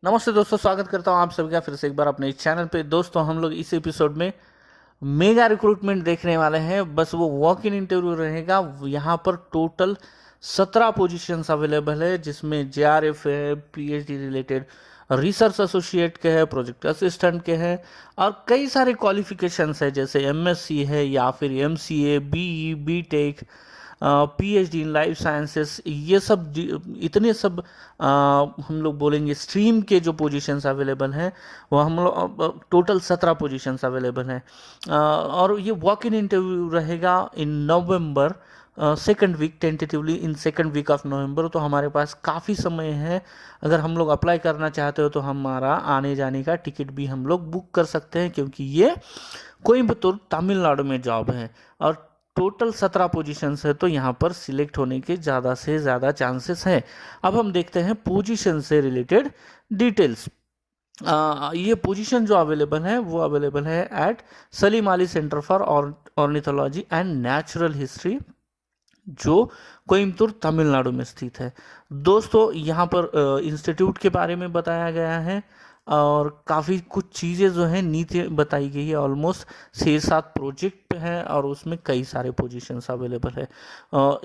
नमस्ते दोस्तों, स्वागत करता हूं आप सभी का फिर से एक बार अपने इस चैनल पे। दोस्तों, हम लोग इस एपिसोड में मेगा रिक्रूटमेंट देखने वाले हैं। बस वो वॉक इन इंटरव्यू रहेगा। यहाँ पर टोटल 17 पोजीशंस अवेलेबल है, जिसमें जेआरएफ है, पीएचडी रिलेटेड रिसर्च एसोसिएट के है, प्रोजेक्ट असिस्टेंट के हैं और कई सारे क्वालिफिकेशंस है, जैसे एमएससी है या फिर MCA, BE, BTech, PhD in life sciences. ये सब इतने सब हम लोग बोलेंगे स्ट्रीम के जो पोजीशंस अवेलेबल हैं, वो हम लोग टोटल 17 पोजीशंस अवेलेबल हैं। और ये वॉक इन इंटरव्यू रहेगा in November, second week, tentatively in second week of November. तो हमारे पास काफ़ी समय है। अगर हम लोग अप्लाई करना चाहते हो तो हमारा आने जाने का टिकट भी हम लोग बुक कर सकते हैं, क्योंकि ये कोयम्बतूर तमिलनाडु में जॉब है और टोटल 17 पोजीशंस है, तो यहाँ पर सिलेक्ट होने के ज़्यादा से ज़्यादा चांसेस हैं। अब हम देखते हैं पोजीशन से रिलेटेड डिटेल्स। ये पोजीशन जो अवेलेबल है वो अवेलेबल है at Salim Ali centre for ornithology and natural history, जो कोयम्बतूर तमिलनाडु में स्थित है। दोस्तों, यहाँ पर इंस्टीट्यूट के बारे में बताया गया है और काफ़ी कुछ चीज़ें जो हैं नीचे बताई गई है। ऑलमोस्ट 6-7 प्रोजेक्ट हैं और उसमें कई सारे पोजीशंस अवेलेबल है।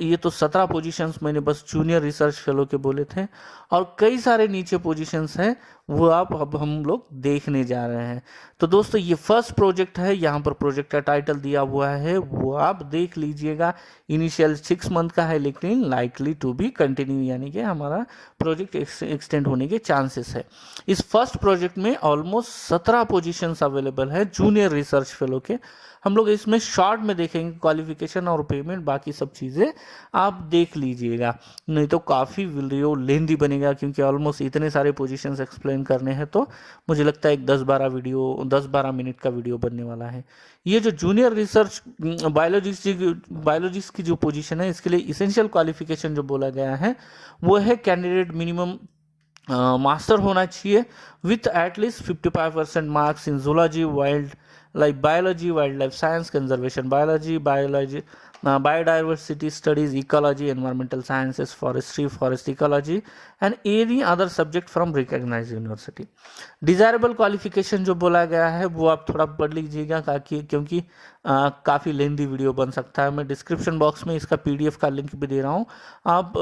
ये तो 17 पोजीशंस मैंने बस जूनियर रिसर्च फेलो के बोले थे, और कई सारे नीचे पोजीशंस हैं, वो अब हम लोग देखने जा रहे हैं। तो दोस्तों, ये फर्स्ट प्रोजेक्ट है। यहाँ पर प्रोजेक्ट का टाइटल दिया हुआ है, वो आप देख लीजिएगा। इनिशियल 6 मंथ का है, लेकिन लाइकली टू बी कंटिन्यू, यानी कि हमारा प्रोजेक्ट एक्सटेंड होने के चांसेस है। इस फर्स्ट प्रोजेक्ट में ऑलमोस्ट 17 पोजीशंस अवेलेबल है जूनियर रिसर्च फेलो के। हम लोग इसमें शॉर्ट में देखेंगे क्वालिफिकेशन और पेमेंट, बाकी सब चीज़ें आप देख लीजिएगा, नहीं तो काफ़ी वीडियो लेंदी बनेगा, क्योंकि ऑलमोस्ट इतने सारे पोजीशंस एक्सप्लेन करने हैं। तो मुझे लगता है एक 10-12 मिनट का वीडियो बनने वाला है। ये जो जूनियर रिसर्च बायोलॉजिस्ट की जो पोजीशन है, इसके लिए इसेंशियल क्वालिफिकेशन जो बोला गया है वो है कैंडिडेट मिनिमम मास्टर होना चाहिए with at least 55% marks in zoology, wildlife biology, wild life science, conservation biology, biodiversity studies, ecology, environmental sciences, forestry, forest ecology, and any other subject from recognized university. Desirable qualification जो बोला गया है वो आप थोड़ा पढ़ लीजिएगा, क्योंकि काफ़ी लेंदी वीडियो बन सकता है। मैं डिस्क्रिप्शन बॉक्स में इसका पीडीएफ का लिंक भी दे रहा हूँ, आप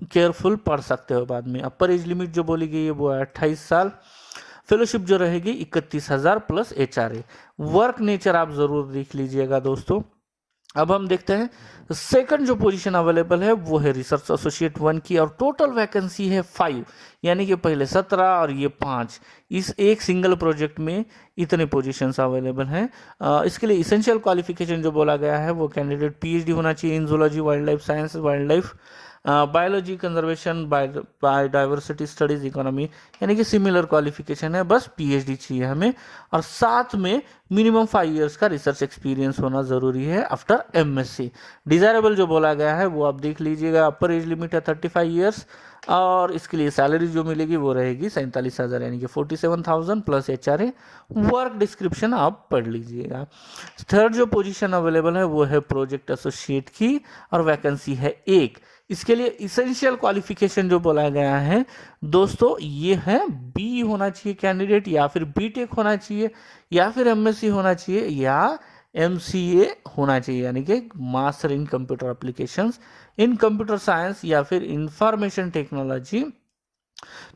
केयरफुल पढ़ सकते हो बाद में। अपर एज लिमिट जो बोली गई है वो है 28 साल। फेलोशिप जो रहेगी 31,000 प्लस एचआरए। वर्क नेचर आप जरूर देख लीजिएगा दोस्तों। अब हम देखते हैं सेकंड जो पोजीशन अवेलेबल है वो है रिसर्च एसोसिएट 1 की, और टोटल वैकेंसी है 5, यानी कि पहले 17 और ये 5। इस एक सिंगल प्रोजेक्ट में इतने पोजीशंस अवेलेबल हैं। इसके लिए इसेंशियल क्वालिफिकेशन जो बोला गया है वो कैंडिडेट पीएचडी होना चाहिए in zoology, wild life science, wildlife biology, conservation, biodiversity studies, economy, यानी कि सिमिलर क्वालिफिकेशन है, बस पीएचडी चाहिए हमें। और साथ में मिनिमम 5 इयर्स का रिसर्च एक्सपीरियंस होना जरूरी है आफ्टर एमएससी। डिजायरेबल जो बोला गया है वो आप देख लीजिएगा। अपर एज लिमिट है 35 इयर्स, और इसके लिए सैलरी जो मिलेगी वो रहेगी 47,000, यानी कि 47,000 प्लस एचआरए। वर्क डिस्क्रिप्शन आप पढ़ लीजिएगा। थर्ड जो पोजीशन अवेलेबल है वो है प्रोजेक्ट एसोसिएट की, और वैकेंसी है 1। इसके लिए इसेंशियल क्वालिफिकेशन जो बोला गया है दोस्तों, ये है बी होना चाहिए कैंडिडेट, या फिर बीटेक होना चाहिए, या फिर एमएससी होना चाहिए, या एमसीए होना चाहिए, यानी कि master in computer applications, in computer science, या फिर इंफॉर्मेशन टेक्नोलॉजी।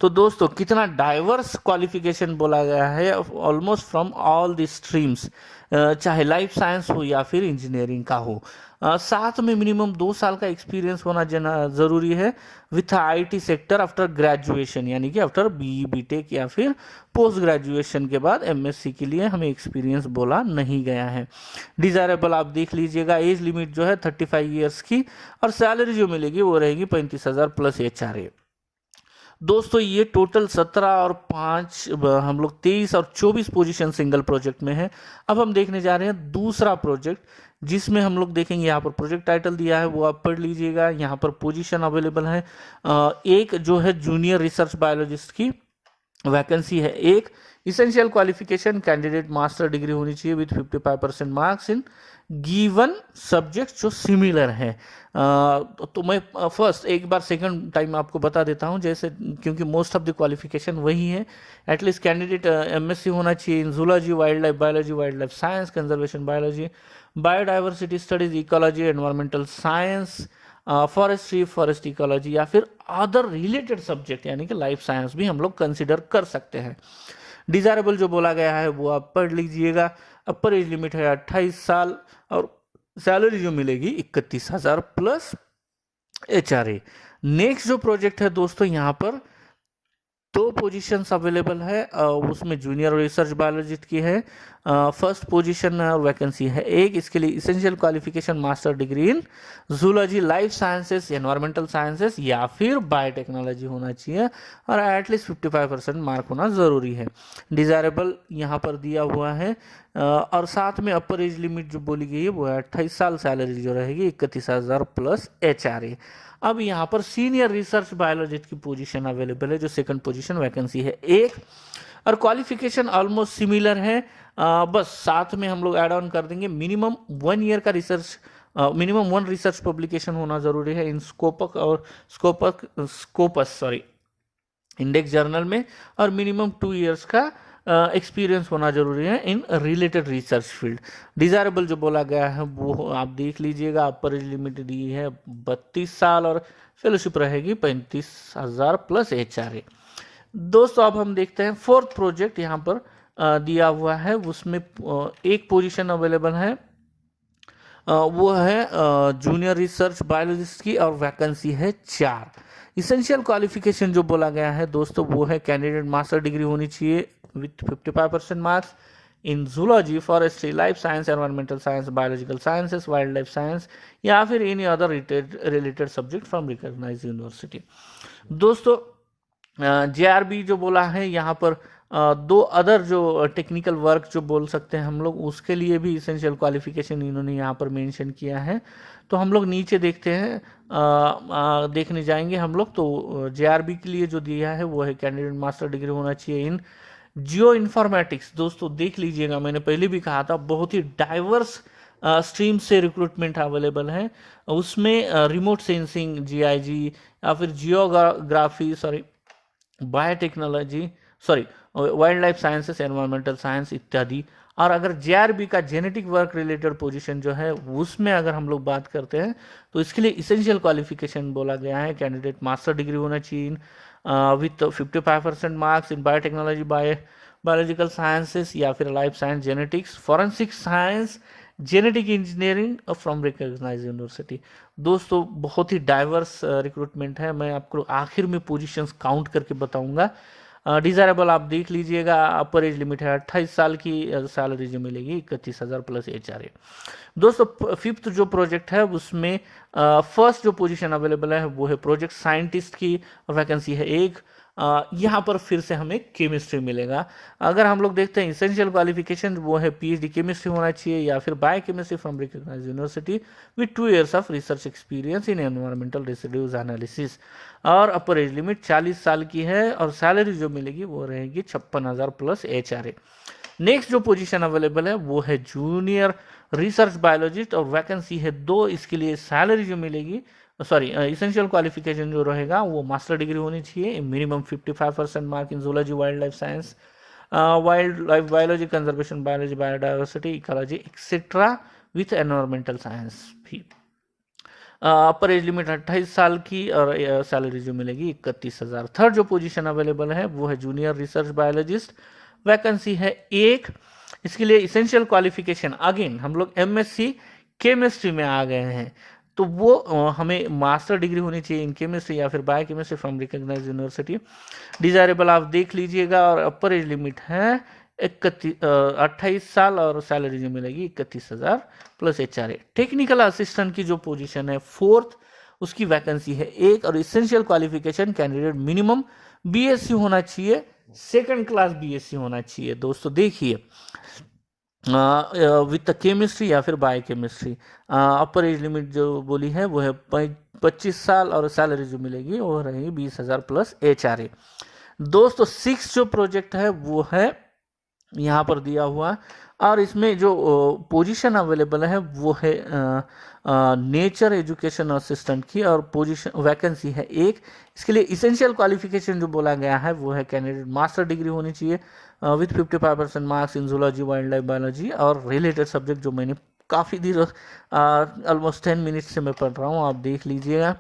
तो दोस्तों, कितना डाइवर्स क्वालिफिकेशन बोला गया है, almost from all the streams, चाहे लाइफ साइंस हो या फिर इंजीनियरिंग का हो। साथ में मिनिमम 2 साल का एक्सपीरियंस होना जरूरी है with IT sector after graduation, यानी कि आफ्टर बीई, बीटेक या फिर पोस्ट ग्रेजुएशन के बाद एमएससी के लिए हमें एक्सपीरियंस बोला नहीं गया है। डिजायरेबल आप देख लीजिएगा। एज लिमिट जो है 35 ईयर्स की, और सैलरी जो मिलेगी वो रहेगी 35,000 प्लस एचआरए। दोस्तों, ये टोटल 17 और 5 हम लोग 23 और 24 पोजीशन सिंगल प्रोजेक्ट में है। अब हम देखने जा रहे हैं दूसरा प्रोजेक्ट, जिसमें हम लोग देखेंगे, यहाँ पर प्रोजेक्ट टाइटल दिया है वो आप पढ़ लीजिएगा। यहाँ पर पोजीशन अवेलेबल है एक जो है जूनियर रिसर्च बायोलॉजिस्ट की, वैकेंसी है एक। Essential qualification candidate master degree होनी चाहिए with 55% marks in given subject जो सिमिलर है। तो मैं फर्स्ट एक बार सेकंड टाइम आपको बता देता हूं, जैसे क्योंकि मोस्ट ऑफ द क्वालिफिकेशन वही है। एटलीस्ट कैंडिडेट एमएससी होना चाहिए in zoology, wildlife biology, wild life science, conservation biology, biodiversity studies, ecology, environmental science, forestry, forest ecology, या फिर अदर रिलेटेड सब्जेक्ट यानी कि लाइफ साइंस भी हम लोग कंसिडर कर सकते हैं। डिजायरेबल जो बोला गया है वो आप पढ़ लीजिएगा। अपर एज लिमिट है 28 साल और सैलरी जो मिलेगी 31,000 प्लस HRA। नेक्स्ट जो प्रोजेक्ट है दोस्तों, यहाँ पर दो पोजीशंस अवेलेबल है, उसमें जूनियर रिसर्च बायोलॉजिस्ट की है। फर्स्ट पोजीशन और वैकेंसी है एक। इसके लिए essential qualification master degree in zoology, life sciences, environmental sciences या फिर बायोटेक्नोलॉजी होना चाहिए और एटलीस्ट 55% मार्क होना ज़रूरी है। डिजायरेबल यहाँ पर दिया हुआ है। और साथ में अपर एज लिमिट जो बोली गई है वो है 28 साल, सैलरी जो रहेगी 31,000 प्लस HRA। अब यहाँ पर सीनियर रिसर्च बायोलॉजिस्ट की पोजीशन अवेलेबल है, जो सेकंड पोजीशन वैकेंसी है एक, और क्वालिफिकेशन ऑलमोस्ट सिमिलर है। बस साथ में हम लोग ऐड ऑन कर देंगे मिनिमम 1 ईयर का रिसर्च, मिनिमम 1 रिसर्च पब्लिकेशन होना जरूरी है इन स्कोपस इंडेक्स जर्नल में, और मिनिमम 2 इयर्स का एक्सपीरियंस होना जरूरी है in related research field. Desirable जो बोला गया है वो आप देख लीजिएगा। अपर एज लिमिट दी है 32 साल और फेलोशिप रहेगी 35,000 प्लस HRA। दोस्तों अब हम देखते हैं फोर्थ प्रोजेक्ट यहाँ पर दिया हुआ है, उसमें एक पोजीशन अवेलेबल है, वो है जूनियर रिसर्च बायोलॉजिस्ट की और वैकेंसी है 4। इसेंशियल क्वालिफिकेशन जो बोला गया है दोस्तों वो है कैंडिडेट मास्टर डिग्री होनी चाहिए with 55% marks in zoology, forestry, life science, environmental science, biological sciences, wild life science या फिर any other related subject from recognised university. दोस्तों JRB जो बोला है यहाँ पर दो अदर जो टेक्निकल वर्क जो बोल सकते हैं हम लोग, उसके लिए भी इसेंशियल क्वालिफिकेशन इन्होंने यहाँ पर मेंशन किया है। तो हम लोग नीचे देखते हैं, देखने जाएंगे हम लोग। तो JRB के लिए जो दिया है वो है कैंडिडेट मास्टर डिग्री होना चाहिए इन जियो इन्फॉर्मेटिक्स। दोस्तों देख लीजिएगा, मैंने पहले भी कहा था बहुत ही डाइवर्स स्ट्रीम से रिक्रूटमेंट अवेलेबल है। उसमें रिमोट सेंसिंग GIG या फिर geography biotechnology wild life sciences, environmental science इत्यादि। और अगर JRB का जेनेटिक वर्क रिलेटेड पोजीशन जो है उसमें अगर हम लोग बात करते हैं तो इसके लिए इसेंशियल क्वालिफिकेशन बोला गया है कैंडिडेट मास्टर डिग्री होना चाहिए with 55% marks in biotechnology, biological sciences या फिर life science, genetics, forensic science, genetic engineering from recognised university. दोस्तों बहुत ही डाइवर्स रिक्रूटमेंट है, मैं आपको आखिर में पोजीशंस काउंट करके बताऊंगा। डिजायरेबल आप देख लीजिएगा, अपर एज लिमिट है 28 साल की, सैलरी जो मिलेगी 31,000 प्लस HRA। दोस्तों फिफ्थ जो प्रोजेक्ट है उसमें फर्स्ट जो पोजीशन अवेलेबल है वो है प्रोजेक्ट साइंटिस्ट की, वैकेंसी है एक। यहाँ पर फिर से हमें केमिस्ट्री मिलेगा। अगर हम लोग देखते हैं इसेंशियल क्वालिफिकेशन वो है PhD केमिस्ट्री होना चाहिए या फिर biochemistry from recognised university with 2 years of research experience in environmental residues analysis, और अपर एज लिमिट 40 साल की है और सैलरी जो मिलेगी वो रहेगी 56,000 प्लस HRA। नेक्स्ट जो पोजीशन अवेलेबल है वो है जूनियर रिसर्च बायोलॉजिस्ट और वैकेंसी है 2। इसके लिए सैलरी जो मिलेगी इसेंशियल क्वालिफिकेशन जो रहेगा वो मास्टर डिग्री होनी चाहिए, minimum 55% mark in zoology, wild life science, wildlife biology, conservation biology, biodiversity, ecology etcetera with environmental science भी। अपर एज लिमिट 28 साल की और सैलरी जो मिलेगी 31,000। थर्ड जो पोजीशन अवेलेबल है वो है जूनियर रिसर्च बायोलॉजिस्ट, वैकेंसी है एक। इसके लिए इसेंशियल क्वालिफिकेशन अगेन हम लोग MSc केमिस्ट्री में आ गए हैं, तो वो हमें मास्टर डिग्री होनी चाहिए इन केमिस्ट्री या फिर biochemistry from recognised university. Desirable आप देख लीजिएगा, और अपर एज लिमिट है 28 साल और सैलरी जो मिलेगी 31,000 प्लस HRA। टेक्निकल असिस्टेंट की जो पोजीशन है फोर्थ, उसकी वैकेंसी है एक, और essential qualification candidate minimum BSc होना चाहिए, सेकंड क्लास BSc होना चाहिए। दोस्तों देखिए विथ केमिस्ट्री या फिर बायोकेमिस्ट्री। अपर एज लिमिट जो बोली है वो है 25 साल और सैलरी जो मिलेगी वो रहेगी 20,000 प्लस HRA। दोस्तों 6 जो प्रोजेक्ट है वो है यहाँ पर दिया हुआ, और इसमें जो पोजीशन अवेलेबल है वो है नेचर एजुकेशन असिस्टेंट की, और पोजीशन वैकेंसी है एक। इसके लिए इसेंशियल क्वालिफिकेशन जो बोला गया है वो है कैंडिडेट मास्टर डिग्री होनी चाहिए with 55% marks in zoology, wildlife biology और रिलेटेड सब्जेक्ट, जो मैंने काफ़ी देर ऑलमोस्ट 10 मिनट से मैं पढ़ रहा हूँ, आप देख लीजिएगा।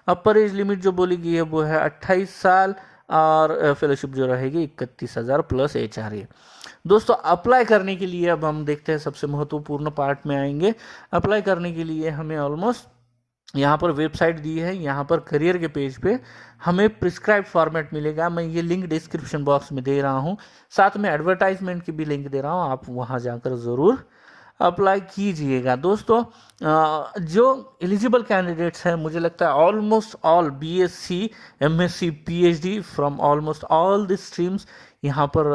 अपर एज लिमिट जो बोली गई है वो है 28 साल, और फेलोशिप जो रहेगी 31,000 प्लस HRA। दोस्तों अप्लाई करने के लिए अब हम देखते हैं, सबसे महत्वपूर्ण पार्ट में आएंगे। अप्लाई करने के लिए हमें ऑलमोस्ट यहाँ पर वेबसाइट दी है, यहाँ पर करियर के पेज पे हमें प्रिस्क्राइब फॉर्मेट मिलेगा। मैं ये लिंक डिस्क्रिप्शन बॉक्स में दे रहा हूँ, साथ में एडवर्टाइजमेंट की भी लिंक दे रहा हूँ, आप वहाँ जाकर ज़रूर अप्लाई कीजिएगा। दोस्तों जो एलिजिबल कैंडिडेट्स हैं, मुझे लगता है almost all BSc, MSc, PhD from almost all the streams यहाँ पर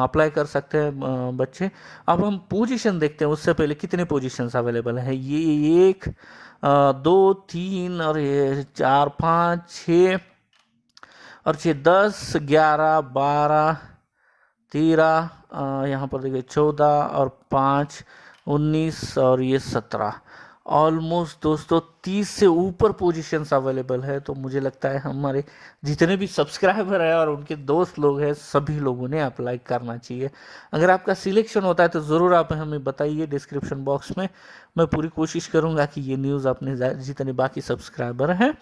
अप्लाई कर सकते हैं बच्चे। अब हम पोजीशन देखते हैं, उससे पहले कितने पोजीशंस अवेलेबल है। ये 1 2 3 और ये 4 5 6 और 6 10 11 12 13 यहाँ पर देखिए 14 और 5 19 और ये 17, ऑलमोस्ट दोस्तों 30 से ऊपर पोजीशंस अवेलेबल है। तो मुझे लगता है हमारे जितने भी सब्सक्राइबर हैं और उनके दोस्त लोग हैं, सभी लोगों ने अप्लाई करना चाहिए। अगर आपका सिलेक्शन होता है तो ज़रूर आप हमें बताइए डिस्क्रिप्शन बॉक्स में। मैं पूरी कोशिश करूँगा कि ये न्यूज़ अपने जितने बाकी सब्सक्राइबर हैं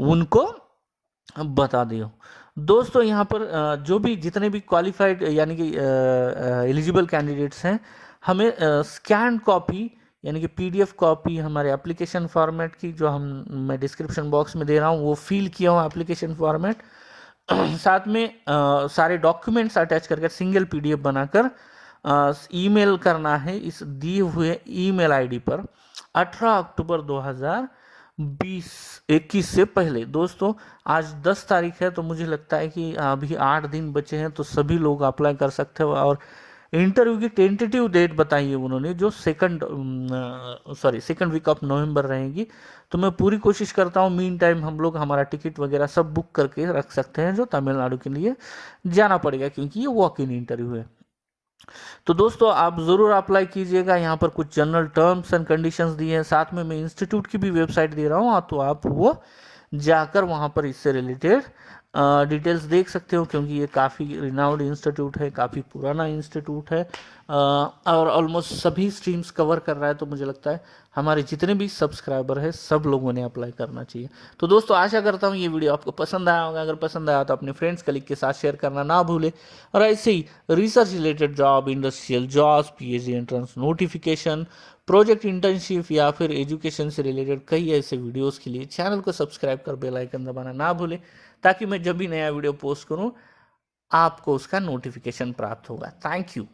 उनको बता दियो। दोस्तों यहाँ पर जो भी जितने भी क्वालिफाइड यानी कि एलिजिबल कैंडिडेट्स हैं, हमें स्कैन कॉपी यानी कि PDF कॉपी हमारे एप्लीकेशन फॉर्मेट की, जो मैं डिस्क्रिप्शन बॉक्स में दे रहा हूँ, वो फिल किया हूँ एप्लीकेशन फॉर्मेट, साथ में सारे डॉक्यूमेंट्स अटैच करके सिंगल PDF बनाकर ईमेल करना है इस दिए हुए ईमेल ID पर 18 अक्टूबर 2021 से पहले। दोस्तों आज 10 तारीख है, तो मुझे लगता है कि अभी 8 दिन बचे हैं, तो सभी लोग अप्लाई कर सकते हो। और इंटरव्यू की टेंटेटिव डेट बताई है उन्होंने, जो सेकंड वीक ऑफ नवंबर रहेगी। तो मैं पूरी कोशिश करता हूँ, मीन टाइम हम लोग हमारा टिकट वगैरह सब बुक करके रख सकते हैं, जो तमिलनाडु के लिए जाना पड़ेगा, क्योंकि ये वॉक इन इंटरव्यू है। तो दोस्तों आप ज़रूर अप्लाई कीजिएगा। यहाँ पर कुछ जनरल टर्म्स एंड कंडीशंस दिए हैं, साथ में मैं इंस्टीट्यूट की भी वेबसाइट दे रहा हूँ, तो आप वो जाकर वहाँ पर इससे रिलेटेड डिटेल्स देख सकते हो, क्योंकि ये काफ़ी रिनाउंड इंस्टीट्यूट है, काफ़ी पुराना इंस्टीट्यूट है, और ऑलमोस्ट सभी स्ट्रीम्स कवर कर रहा है। तो मुझे लगता है हमारे जितने भी सब्सक्राइबर हैं सब लोगों ने अप्लाई करना चाहिए। तो दोस्तों आशा करता हूँ ये वीडियो आपको पसंद आया होगा। अगर पसंद आया तो अपने फ्रेंड्स कलीग के साथ शेयर करना ना भूलें, और ऐसे ही research related job, industrial jobs, PhD entrance notification, project internship या फिर एजुकेशन से रिलेटेड कई ऐसे वीडियोस के लिए चैनल को सब्सक्राइब कर बेल आइकन दबाना ना भूलें, ताकि मैं जब भी नया वीडियो पोस्ट करूं आपको उसका नोटिफिकेशन प्राप्त होगा। Thank you.